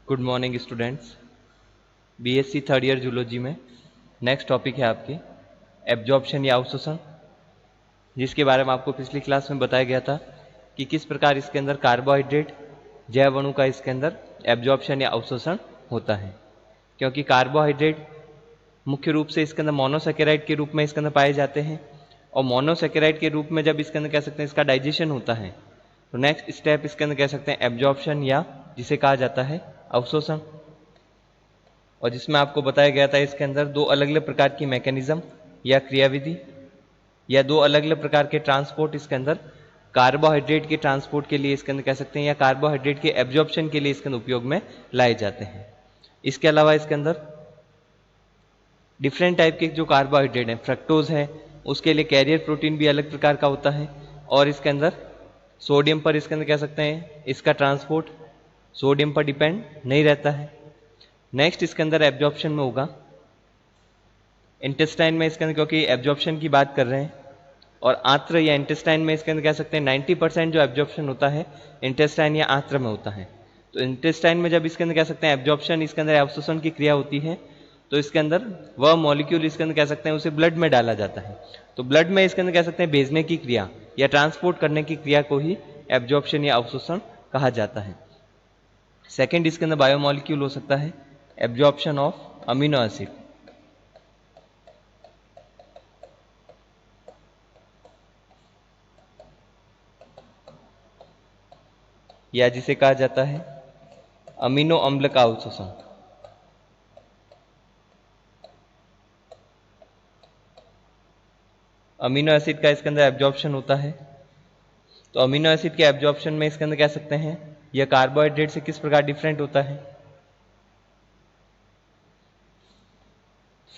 Good morning students. BSc third year zoology में next topic है आपकी एब्जॉर्प्शन या अवशोषण, जिसके बारे में आपको पिछली क्लास में बताया गया था कि किस प्रकार इसके अंदर कार्बोहाइड्रेट जैव अणु का इसके अंदर एब्जॉर्प्शन या अवशोषण होता है। क्योंकि कार्बोहाइड्रेट मुख्य रूप से इसके अंदर मोनोसेकेराइड के रूप में इसके अंदर पाए जाते हैं, और मोनोसेकेराइड के रूप में जब इसके अंदर कह सकते हैं इसका डाइजेशन होता है, तो नेक्स्ट स्टेप इसके अंदर कह सकते हैं एब्जॉर्प्शन या जिसे कहा जाता है अवशोषण। और जिसमें आपको बताया गया था इसके अंदर दो अलग अलग प्रकार की मैकेनिज्म या क्रियाविधि या दो अलग अलग प्रकार के ट्रांसपोर्ट इसके अंदर कार्बोहाइड्रेट के ट्रांसपोर्ट के लिए इसके अंदर कह सकते हैं या कार्बोहाइड्रेट के एब्जॉर्प्शन के लिए इसके अंदर उपयोग में लाए जाते हैं। इसके अलावा इसके अंदर डिफरेंट टाइप के जो कार्बोहाइड्रेट हैं, फ्रक्टोज है, उसके लिए कैरियर प्रोटीन भी अलग प्रकार का होता है, और इसके अंदर सोडियम पर इसके अंदर कह सकते हैं इसका ट्रांसपोर्ट सोडियम पर डिपेंड नहीं रहता है। नेक्स्ट इसके अंदर एब्जॉर्प्शन में होगा इंटेस्टाइन में इसके अंदर, क्योंकि एब्जॉर्प्शन की बात कर रहे हैं, और आंत्र या इंटेस्टाइन में इसके अंदर कह सकते हैं 90% जो एब्जॉर्प्शन होता है इंटेस्टाइन या आंत्र में होता है। तो इंटेस्टाइन में जब इसके अंदर कह सकते हैं एब्जॉर्प्शन इसके अंदर अवशोषण की क्रिया होती है, तो इसके अंदर वह मॉलिक्यूल इसके अंदर कह सकते हैं उसे ब्लड में डाला जाता है। तो ब्लड में इसके अंदर कह सकते हैं भेजने की क्रिया या ट्रांसपोर्ट करने की क्रिया को ही एब्जॉर्प्शन या अवशोषण कहा जाता है। सेकेंड इसके अंदर बायोमॉलिक्यूल हो सकता है एब्जॉर्प्शन ऑफ अमीनो एसिड, या जिसे कहा जाता है अमीनो अम्ल का अवशोषण। अमीनो एसिड का इसके अंदर एब्जॉर्प्शन होता है, तो अमीनो एसिड के एब्जॉर्प्शन में इसके अंदर कह सकते हैं यह कार्बोहाइड्रेट से किस प्रकार डिफरेंट होता है।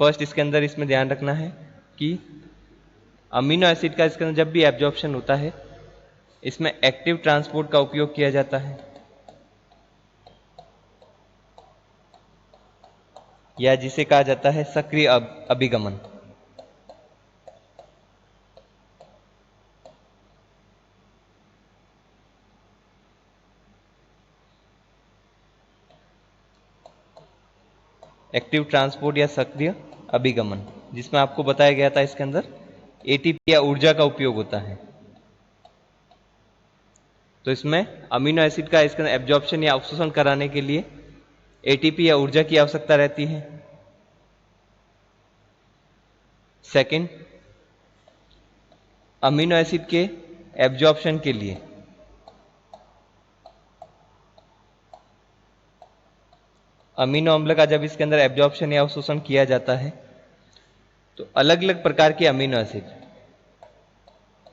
फर्स्ट इसके अंदर इसमें ध्यान रखना है कि अमीनो एसिड का इसके अंदर जब भी एब्जॉर्प्शन होता है इसमें एक्टिव ट्रांसपोर्ट का उपयोग किया जाता है, या जिसे कहा जाता है सक्रिय अभिगमन। एक्टिव ट्रांसपोर्ट या सक्रिय अभिगमन, जिसमें आपको बताया गया था इसके अंदर एटीपी या ऊर्जा का उपयोग होता है। तो इसमें अमीनो एसिड का इसके अंदर एब्जॉर्प्शन या अवशोषण कराने के लिए एटीपी या ऊर्जा की आवश्यकता रहती है। सेकंड, अमीनो एसिड के एब्जॉर्प्शन के लिए अमीनो अम्ल का जब इसके अंदर एब्जॉर्प्शन या अवशोषण किया जाता है तो अलग अलग प्रकार के अमीनो एसिड,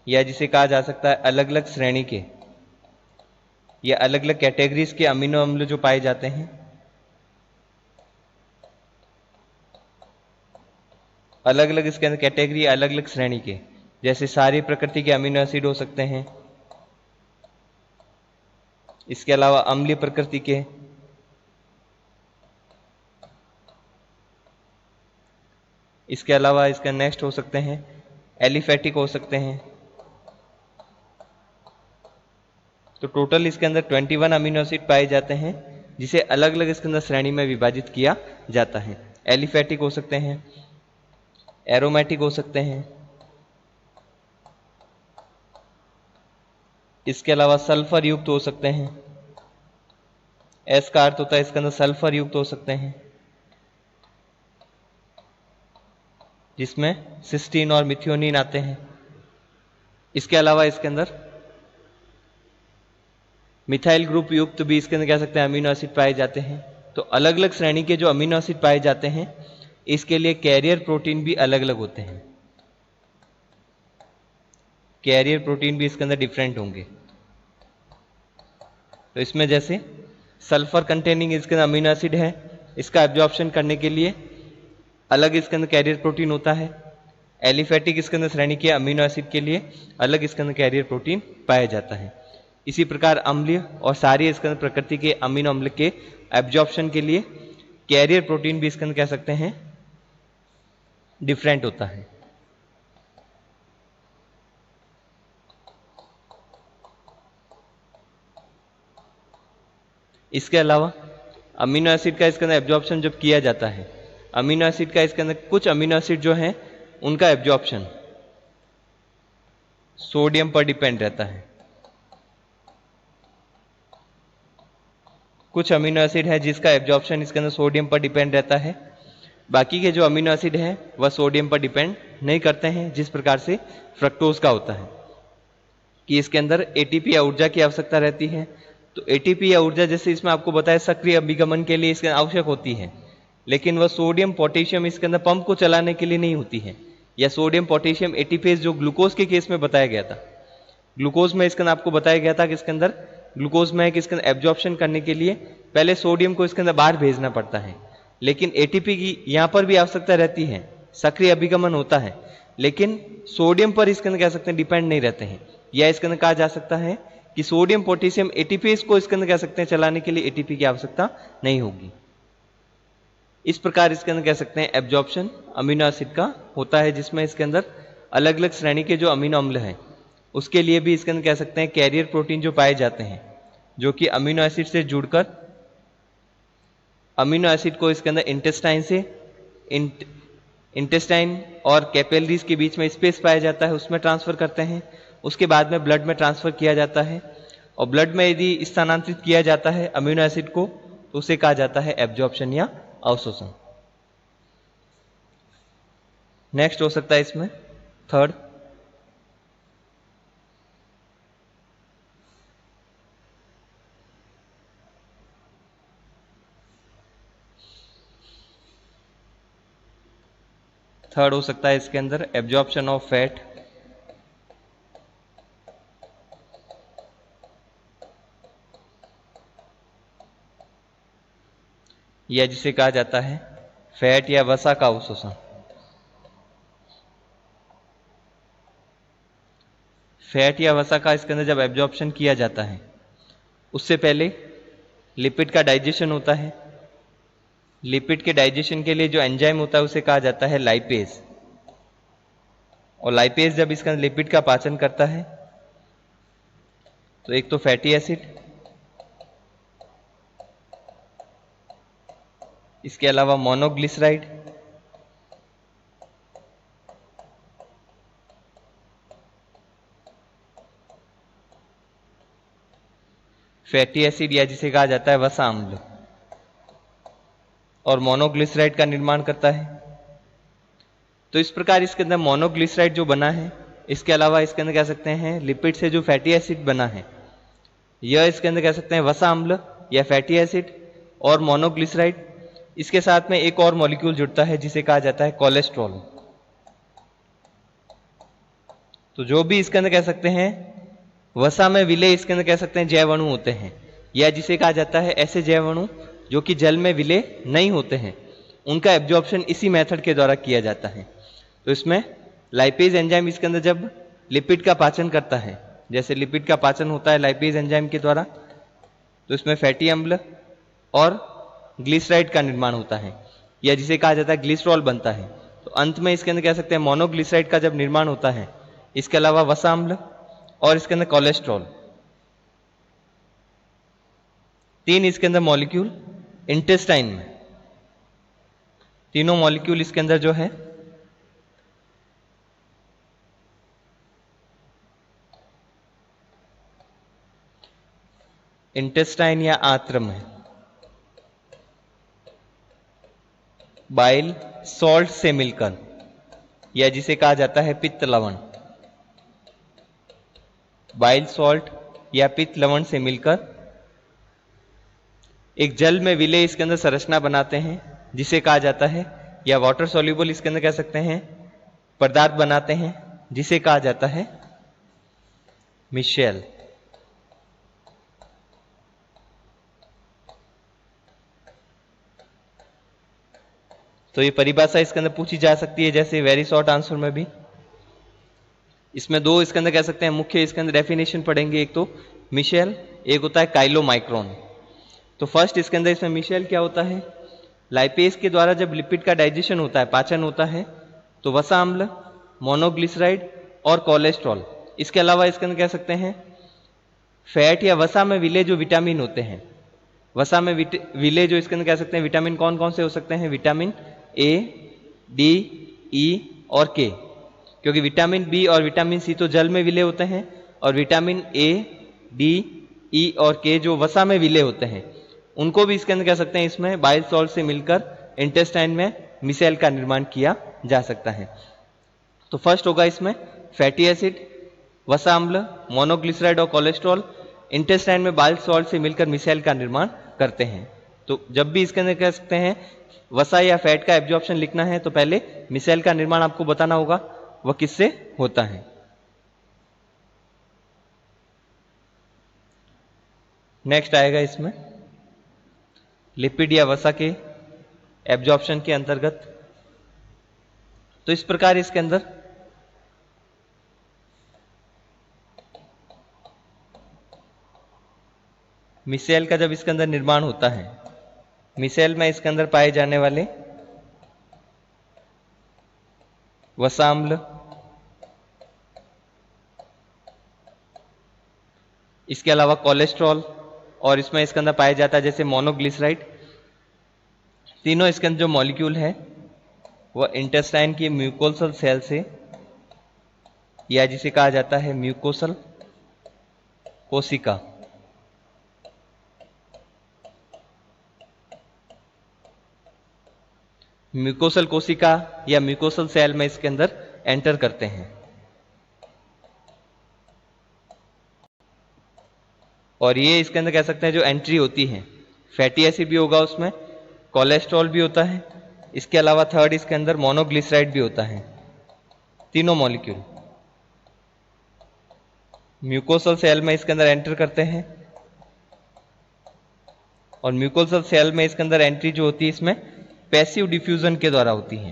या जिसे कहा जा सकता है अलग अलग श्रेणी के या अलग अलग कैटेगरीज के अमीनो अम्ल जो पाए जाते हैं, अलग अलग इसके अंदर कैटेगरी अलग अलग श्रेणी के, जैसे सारी प्रकृति के अमीनो एसिड हो सकते हैं, इसके अलावा अम्लीय प्रकृति के, इसके अलावा इसका नेक्स्ट हो सकते हैं एलिफेटिक हो सकते हैं। तो टोटल इसके अंदर 21 अमीनो एसिड पाए जाते हैं, जिसे अलग अलग इसके अंदर श्रेणी में विभाजित किया जाता है। एलिफेटिक हो सकते हैं, एरोमेटिक हो सकते हैं, इसके अलावा सल्फर युक्त हो सकते हैं, एस का अर्थ होता है इसके अंदर सल्फर युक्त हो सकते हैं, जिसमें सिस्टीन और मिथियोनिन आते हैं। इसके अलावा इसके अंदर मिथाइल ग्रुप युक्त भी इसके अंदर कह सकते हैं अमीनो एसिड पाए जाते हैं। तो अलग अलग श्रेणी के जो अमीनो एसिड पाए जाते हैं इसके लिए कैरियर प्रोटीन भी अलग अलग होते हैं, कैरियर प्रोटीन भी इसके अंदर डिफरेंट होंगे। तो इसमें जैसे सल्फर कंटेनिंग इसके अंदर अमीनो एसिड है, इसका एब्जॉर्प्शन करने के लिए अलग इसके अंदर कैरियर प्रोटीन होता है। एलिफेटिक इसके अंदर श्रेणी के अमीनो एसिड के लिए अलग इसके अंदर कैरियर प्रोटीन पाया जाता है। इसी प्रकार अम्लीय और सारी इसके अंदर प्रकृति के अमीनो अम्ल के एब्जॉर्प्शन के लिए कैरियर प्रोटीन भी इसके अंदर कह सकते हैं डिफरेंट होता है। इसके अलावा अमीनो एसिड का इसके अंदर एब्जॉर्प्शन जब किया जाता है, अमीनो एसिड का इसके अंदर कुछ अमीनो एसिड जो है उनका एब्जॉर्प्शन सोडियम पर डिपेंड रहता है। कुछ अमीनो एसिड है जिसका एब्जॉर्प्शन इसके अंदर सोडियम पर डिपेंड रहता है, बाकी के जो अमीनो एसिड है वह सोडियम पर डिपेंड नहीं करते हैं, जिस प्रकार से फ्रक्टोज का होता है कि इसके अंदर एटीपी या ऊर्जा की आवश्यकता रहती है। तो एटीपी या ऊर्जा जैसे इसमें आपको बताया सक्रिय अभिगमन के लिए इसके आवश्यक होती है, लेकिन वह सोडियम पोटेशियम इसके अंदर पंप को चलाने के लिए नहीं होती है, या सोडियम पोटेशियम एटीपेज जो ग्लूकोज के केस में बताया गया था, ग्लूकोज में इसके अंदर आपको बताया गया था कि इसके अंदर ग्लूकोज में है कि इसके अंदर एब्जॉर्प्शन करने के लिए पहले सोडियम को इसके अंदर बाहर भेजना पड़ता है, लेकिन एटीपी की यहां पर भी आवश्यकता रहती है, सक्रिय अभिगमन होता है, लेकिन सोडियम पर इसके अंदर कह सकते हैं डिपेंड नहीं रहते हैं, या इसके अंदर कहा जा सकता है कि सोडियम पोटेशियम एटीपीज को इसके अंदर कह सकते हैं चलाने के लिए एटीपी की आवश्यकता नहीं होगी। इस प्रकार इसके अंदर कह सकते हैं एब्जॉर्प्शन अमीनो एसिड का होता है, जिसमें इसके अंदर अलग अलग श्रेणी के जो अमीनो अम्ल हैं उसके लिए भी इसके अंदर कह सकते हैं कैरियर प्रोटीन जो पाए जाते हैं, जो कि अमीनो एसिड से जुड़कर अमीनो एसिड को इसके अंदर इंटेस्टाइन और कैपिलरीज के बीच में स्पेस पाया जाता है, उसमें ट्रांसफर करते हैं, उसके बाद में ब्लड में ट्रांसफर किया जाता है, और ब्लड में यदि स्थानांतरित किया जाता है अमीनो एसिड को तो उसे कहा जाता है एब्जॉर्प्शन या अवशोषण। नेक्स्ट हो सकता है इसमें थर्ड, हो सकता है इसके अंदर एब्जॉर्प्शन ऑफ फैट, या जिसे कहा जाता है फैट या वसा का अवशोषण। फैट या वसा का इसके अंदर जब एब्जॉर्प्शन किया जाता है उससे पहले लिपिड का डाइजेशन होता है, लिपिड के डाइजेशन के लिए जो एंजाइम होता है उसे कहा जाता है लाइपेज, और लाइपेज जब इसका लिपिड का पाचन करता है तो एक तो फैटी एसिड, इसके अलावा मोनोग्लिसराइड, फैटी एसिड या जिसे कहा जाता है वसा अम्ल, और मोनोग्लिसराइड का निर्माण करता है। तो इस प्रकार इसके अंदर मोनोग्लिसराइड जो बना है, इसके अलावा इसके अंदर कह सकते हैं लिपिड से जो फैटी एसिड बना है, यह इसके अंदर कह सकते हैं वसा अम्ल या फैटी एसिड और मोनोग्लिसराइड, इसके साथ में एक और मॉलिक्यूल जुड़ता है जिसे कहा जाता है कोलेस्ट्रॉल। तो जो भी इसके अंदर कह सकते हैं वसा में विलय इसके अंदर कह सकते हैं जैव अणु होते हैं, या जिसे कहा जाता है ऐसे जैव अणु जो कि जल में विलय नहीं होते हैं, उनका एब्जॉर्प्शन इसी मेथड के द्वारा किया जाता है। तो इसमें लाइपेज एंजाइम इसके अंदर जब लिपिड का पाचन करता है, जैसे लिपिड का पाचन होता है लाइपेज एंजाइम के द्वारा, तो इसमें फैटी अम्ल और ग्लिसराइड का निर्माण होता है, या जिसे कहा जाता है ग्लिसरॉल बनता है। तो अंत में इसके अंदर कह सकते हैं मोनोग्लिसराइड का जब निर्माण होता है, इसके अलावा वसा अम्ल और इसके अंदर कोलेस्ट्रॉल, तीन इसके अंदर मॉलिक्यूल इंटेस्टाइन में, तीनों मॉलिक्यूल इसके अंदर जो है इंटेस्टाइन या आंत्र में बाइल सॉल्ट से मिलकर, या जिसे कहा जाता है पित्त लवण, बाइल सॉल्ट या पित्त लवण से मिलकर एक जल में विलय इसके अंदर संरचना बनाते हैं जिसे कहा जाता है, या वाटर सॉल्युबल इसके अंदर कह सकते हैं पदार्थ बनाते हैं जिसे कहा जाता है मिशेल। तो ये परिभाषा इसके अंदर पूछी जा सकती है, जैसे वेरी शॉर्ट आंसर में भी। इसमें दो इसके अंदर कह सकते हैं मुख्य इसके अंदर डेफिनेशन पढ़ेंगे, एक तो मिशेल, एक होता है काइलोमाइक्रोन। तो फर्स्ट इसके अंदर इसमें मिशेल क्या होता है, लाइपेज के द्वारा जब लिपिड का डाइजेशन होता है, पाचन होता है, तो वसा अम्ल, मोनोग्लिसराइड और कोलेस्ट्रॉल, इसके अलावा इसके अंदर कह सकते हैं फैट या वसा में विलय जो विटामिन होते हैं, वसा में विलेय जो इसके अंदर कह सकते हैं विटामिन कौन कौन से हो सकते हैं, विटामिन ए, डी, ई और के, क्योंकि विटामिन बी और विटामिन सी तो जल में विलेय होते हैं और विटामिन ए, डी, ई और के जो वसा में विलेय होते हैं उनको भी इसके अंदर कह सकते हैं इसमें बाइल सॉल्ट से मिलकर इंटेस्टाइन में मिसेल का निर्माण किया जा सकता है। तो फर्स्ट होगा इसमें फैटी एसिड, वसा अम्ल, मोनोग्लिसराइड और कोलेस्ट्रॉल इंटेस्टाइन में बाइल सॉल्ट से मिलकर मिसेल का निर्माण करते हैं। तो जब भी इसके अंदर कह सकते हैं वसा या फैट का एब्जॉर्प्शन लिखना है तो पहले मिसेल का निर्माण आपको बताना होगा वह किससे होता है। नेक्स्ट आएगा इसमें लिपिड या वसा के एब्जॉर्प्शन के अंतर्गत। तो इस प्रकार इसके अंदर मिसेल का जब इसके अंदर निर्माण होता है, मिसेल में इसके अंदर पाए जाने वाले वसा अम्ल, इसके अलावा कोलेस्ट्रॉल और इसमें इसके अंदर पाया जाता है जैसे मोनोग्लिसराइड, तीनों इसके अंदर जो मॉलिक्यूल है वह इंटेस्टाइन की म्यूकोसल सेल से या जिसे कहा जाता है म्यूकोसल कोशिका, म्यूकोसल कोशिका या म्यूकोसल सेल में इसके अंदर एंटर करते हैं और ये इसके अंदर कह सकते हैं जो एंट्री होती है फैटी एसिड भी होगा उसमें, कोलेस्ट्रॉल भी होता है, इसके अलावा थर्ड इसके अंदर मोनोग्लिसराइड भी होता है। तीनों मॉलिक्यूल म्यूकोसल सेल में इसके अंदर एंटर करते हैं और म्यूकोसल सेल में इसके अंदर एंट्री जो होती है इसमें पैसिव डिफ्यूजन के द्वारा होती है।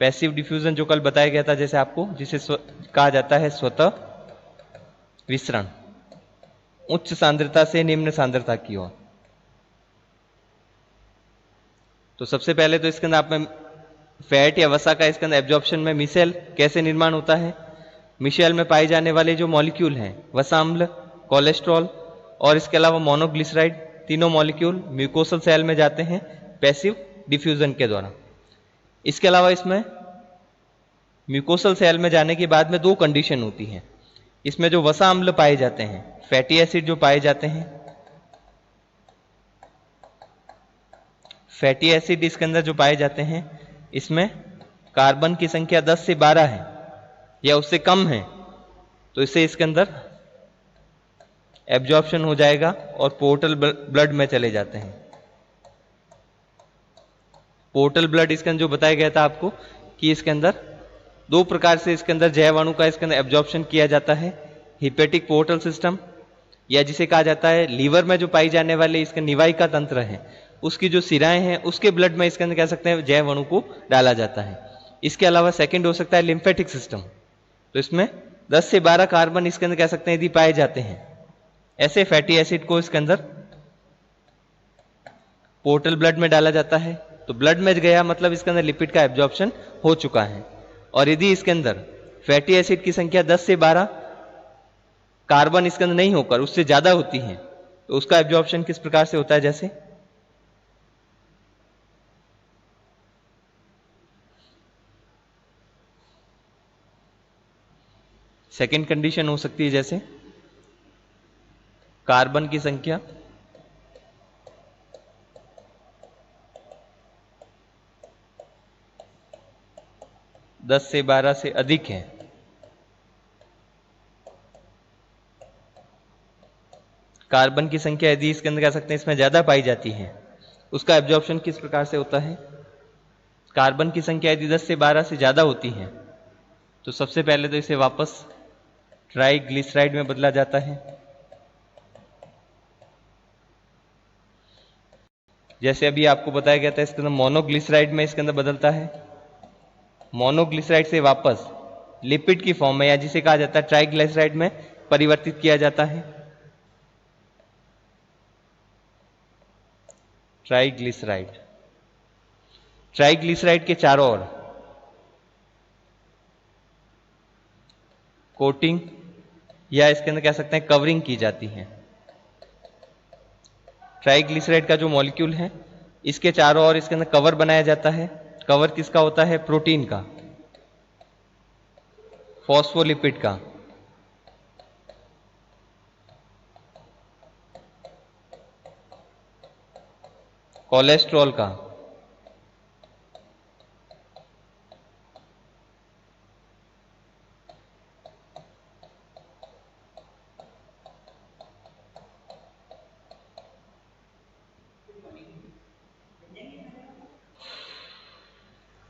पैसिव डिफ्यूजन जो कल बताया गया था जैसे आपको, जिसे कहा जाता है स्वतः विसरण, उच्च सांद्रता से निम्न सांद्रता की ओर। तो सबसे पहले तो इसके अंदर आप में फैट या वसा का इसके अंदर एब्जॉर्प्शन में मिसेल कैसे निर्माण होता है, मिसेल में पाए जाने वाले जो मॉलिक्यूल हैं वसा अम्ल, कोलेस्ट्रॉल और इसके अलावा मोनोग्लिसराइड, तीनों मॉलिक्यूल म्यूकोसल सेल में जाते हैं पैसिव डिफ्यूजन के द्वारा। इसके अलावा इसमें म्यूकोसल सेल में जाने के बाद में दो कंडीशन होती हैं। इसमें जो वसा अम्ल पाए जाते हैं, फैटी एसिड जो पाए जाते हैं, फैटी एसिड इसके अंदर जो पाए जाते हैं इसमें कार्बन की संख्या 10 से 12 है या उससे कम है तो इससे इसके अंदर एब्जॉर्प्शन हो जाएगा और पोर्टल ब्लड में चले जाते हैं। पोर्टल ब्लड इसके अंदर जो बताया गया था आपको कि इसके अंदर दो प्रकार से इसके अंदर जैव अणु का इसके अंदर एब्जॉर्प्शन किया जाता है, हिपेटिक पोर्टल सिस्टम या जिसे कहा जाता है लीवर में जो पाई जाने वाले इसके निवाई का तंत्र है उसकी जो सिराएं हैं उसके ब्लड में इसके अंदर कह सकते हैं जैव अणु को डाला जाता है। इसके अलावा सेकंड हो सकता है लिम्फेटिक सिस्टम, तो इसमें 10 से 12 कार्बन इसके अंदर कह सकते हैं यदि पाए जाते हैं ऐसे फैटी एसिड को इसके अंदर पोर्टल ब्लड में डाला जाता है। तो ब्लड में गया मतलब इसके अंदर लिपिड का एब्जॉर्प्शन हो चुका है। और यदि इसके अंदर फैटी एसिड की संख्या 10 से 12 कार्बन इसके अंदर नहीं होकर उससे ज्यादा होती है तो उसका एब्जॉर्प्शन किस प्रकार से होता है, जैसे सेकेंड कंडीशन हो सकती है जैसे कार्बन की संख्या 10 से 12 से अधिक है कार्बन की संख्या यदि इसके अंदर कह सकते हैं इसमें ज्यादा पाई जाती है उसका एब्जॉर्प्शन किस प्रकार से होता है। कार्बन की संख्या यदि 10 से 12 से ज्यादा होती है तो सबसे पहले तो इसे वापस ट्राइग्लिसराइड में बदला जाता है। जैसे अभी आपको बताया गया था इसके अंदर मोनोग्लिसराइड में इसके अंदर बदलता है, मोनोग्लिसराइड से वापस लिपिड की फॉर्म में या जिसे कहा जाता है ट्राइग्लिसराइड में परिवर्तित किया जाता है। ट्राइग्लिसराइड, ट्राइग्लिसराइड के चारों ओर कोटिंग या इसके अंदर कह सकते हैं कवरिंग की जाती है। ट्राइग्लिसराइड का जो मॉलिक्यूल है इसके चारों ओर इसके अंदर कवर बनाया जाता है। कवर किसका होता है? प्रोटीन का, फॉस्फोलिपिड का। कोलेस्ट्रॉल का।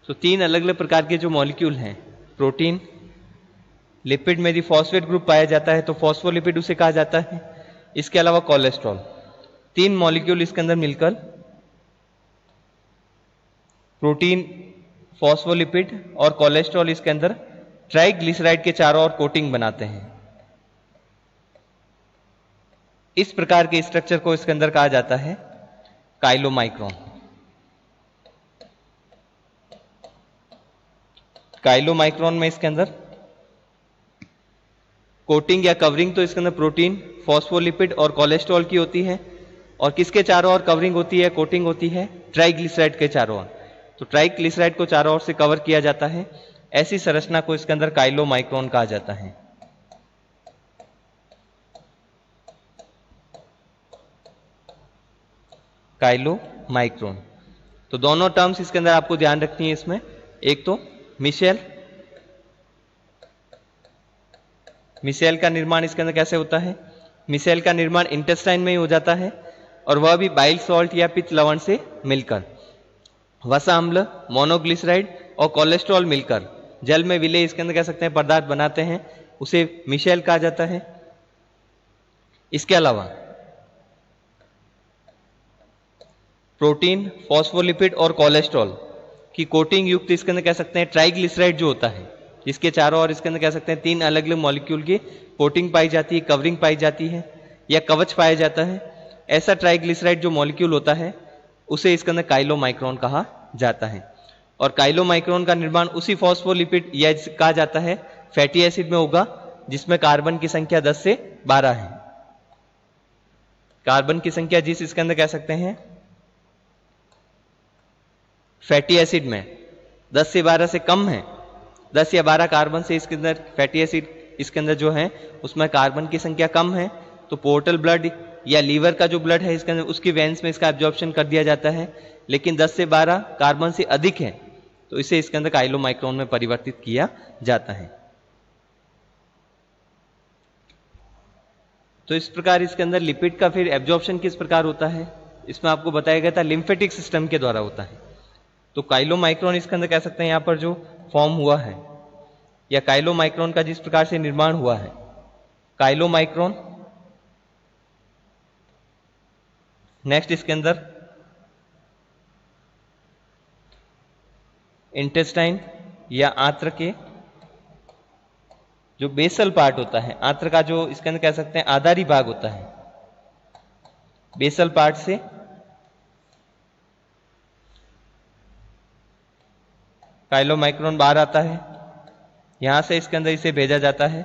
तो तीन अलग अलग प्रकार के जो मॉलिक्यूल हैं, प्रोटीन, लिपिड में यदि फॉस्फेट ग्रुप पाया जाता है तो फॉस्फोलिपिड उसे कहा जाता है। इसके अलावा कोलेस्ट्रॉल, तीन मॉलिक्यूल इसके अंदर मिलकर प्रोटीन, फॉस्फोलिपिड और कोलेस्ट्रॉल इसके अंदर ट्राइग्लिसराइड के चारों ओर कोटिंग बनाते हैं। इस प्रकार के स्ट्रक्चर को इसके अंदर कहा जाता है काइलोमाइक्रोन। काइलोमाइक्रोन में इसके अंदर कोटिंग या कवरिंग तो इसके अंदर प्रोटीन, फॉस्फोलिपिड और कोलेस्ट्रॉल की होती है, और किसके चारों ओर कवरिंग होती है, कोटिंग होती है? ट्राइग्लिसराइड के चारों ओर। तो ट्राइग्लिसराइड को चारों ओर से कवर किया जाता है। ऐसी संरचना को इसके अंदर काइलोमाइक्रोन कहा जाता है। काइलोमाइक्रोन। तो दोनों टर्म्स इसके अंदर आपको ध्यान रखनी है इसमें। एक तो मिशेल, मिशेल का निर्माण इसके अंदर कैसे होता है? मिशेल का निर्माण इंटेस्टाइन में ही हो जाता है, और वह भी बाइल सॉल्ट या पित्त लवण से मिलकर। वसा अम्ल, मोनोग्लिसराइड और कोलेस्ट्रॉल मिलकर जल में विलेय इसके अंदर कह सकते हैं पदार्थ बनाते हैं, उसे मिशेल कहा जाता है। इसके अलावा प्रोटीन, फॉस्फोलिपिड और कोलेस्ट्रॉल की कोटिंग युक्त इसके अंदर कह सकते हैं ट्राइग्लिसराइड जो होता है, जिसके चारों ओर इसके अंदर कह सकते हैं तीन अलग अलग मॉलिक्यूल की कोटिंग पाई जाती है, कवरिंग पाई जाती है या कवच पाया जाता है। ऐसा ट्राइग्लिसराइड जो मॉलिक्यूल होता है उसे इसके अंदर काइलोमाइक्रोन कहा जाता है। और काइलोमाइक्रोन का निर्माण उसी फॉस्फोलिपिड या कहा जाता है फैटी एसिड में होगा जिसमें कार्बन की संख्या 10 से 12 है। कार्बन की संख्या जिस इसके अंदर कह सकते हैं फैटी एसिड में 10 से 12 से कम है, 10 या 12 कार्बन से इसके अंदर फैटी एसिड इसके अंदर जो है उसमें कार्बन की संख्या कम है, तो पोर्टल ब्लड या लीवर का जो ब्लड है इसके अंदर उसकी वेन्स में इसका एब्जॉर्प्शन कर दिया जाता है। लेकिन 10 से 12 कार्बन से अधिक है तो इसे इसके अंदर काइलोमाइक्रोन में परिवर्तित किया जाता है। तो इस प्रकार इसके अंदर लिपिड का फिर एब्जॉर्प्शन किस प्रकार होता है, इसमें आपको बताया गया था लिम्फेटिक सिस्टम के द्वारा होता है। तो काइलोमाइक्रोन इसके अंदर कह सकते हैं यहां पर जो फॉर्म हुआ है या काइलोमाइक्रोन का जिस प्रकार से निर्माण हुआ है, काइलोमाइक्रोन नेक्स्ट इसके अंदर इंटेस्टाइन या आंत्र के जो बेसल पार्ट होता है, आंत्र का जो इसके अंदर कह सकते हैं आधारी भाग होता है, बेसल पार्ट से काइलोमाइक्रोन बाहर आता है। यहां से इसके अंदर इसे भेजा जाता है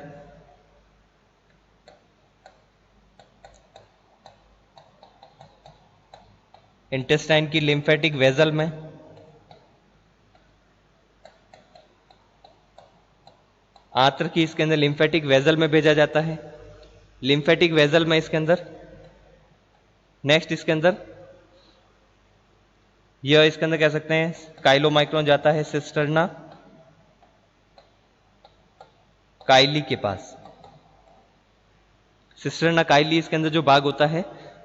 इंटेस्टाइन की लिम्फेटिक वेजल में। आंत्र की इसके अंदर लिम्फेटिक वेजल में भेजा जाता है। लिम्फेटिक वेजल में इसके अंदर नेक्स्ट इसके अंदर यह इसके अंदर कह सकते हैं काइलोमाइक्रोन जाता है सिस्टर्ना काइली के पास। सिस्टर्ना काइली इसके अंदर जो भाग होता है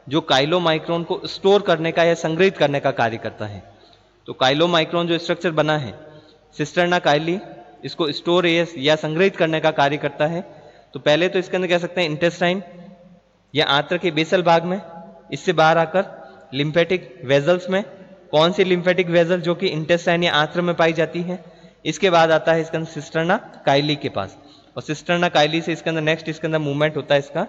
जो काइलोमाइक्रोन को स्टोर करने का या संग्रहित करने का कार्य करता है। तो काइलोमाइक्रोन जो स्ट्रक्चर बना है सिस्टर्ना काइली इसको स्टोर या संग्रहित करने का कार्य करता है। तो पहले तो इसके अंदर कह सकते हैं इंटेस्टाइन या आंत्र के बेसल भाग में, इससे बाहर आकर लिम्फेटिक वेजल्स में। कौन सी लिम्फेटिक वेजल? जो कि इंटेस्टाइन या आंत्र में पाई जाती है। इसके बाद आता है इसके अंदर सिस्टर्ना काइली के पास, और सिस्टर्ना काइली से इसके अंदर नेक्स्ट इसके अंदर मूवमेंट होता है इसका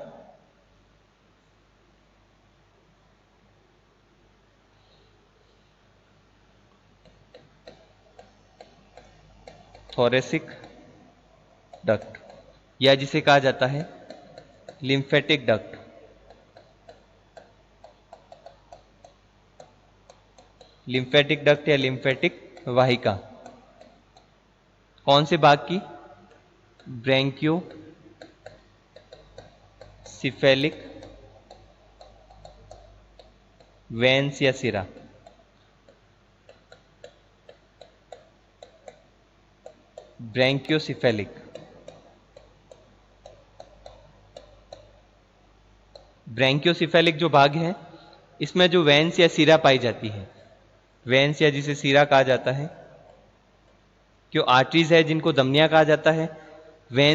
थोरेसिक डक्ट, या जिसे कहा जाता है लिम्फेटिक डक्ट, लिम्फेटिक डक्ट या लिम्फेटिक वाहिका कौन से भाग की? ब्रैंकियो सिफेलिक वेन्स या सिरा। ब्रैंकियोसिफेलिक, ब्रैंकियोसिफेलिक जो भाग है इसमें जो वेन्स या सिरा पाई जाती है, वेन्स या जिसे सिरा कहा जाता है, क्यों आर्टरीज है जिनको धमनियां कहा जाता है, वेन्स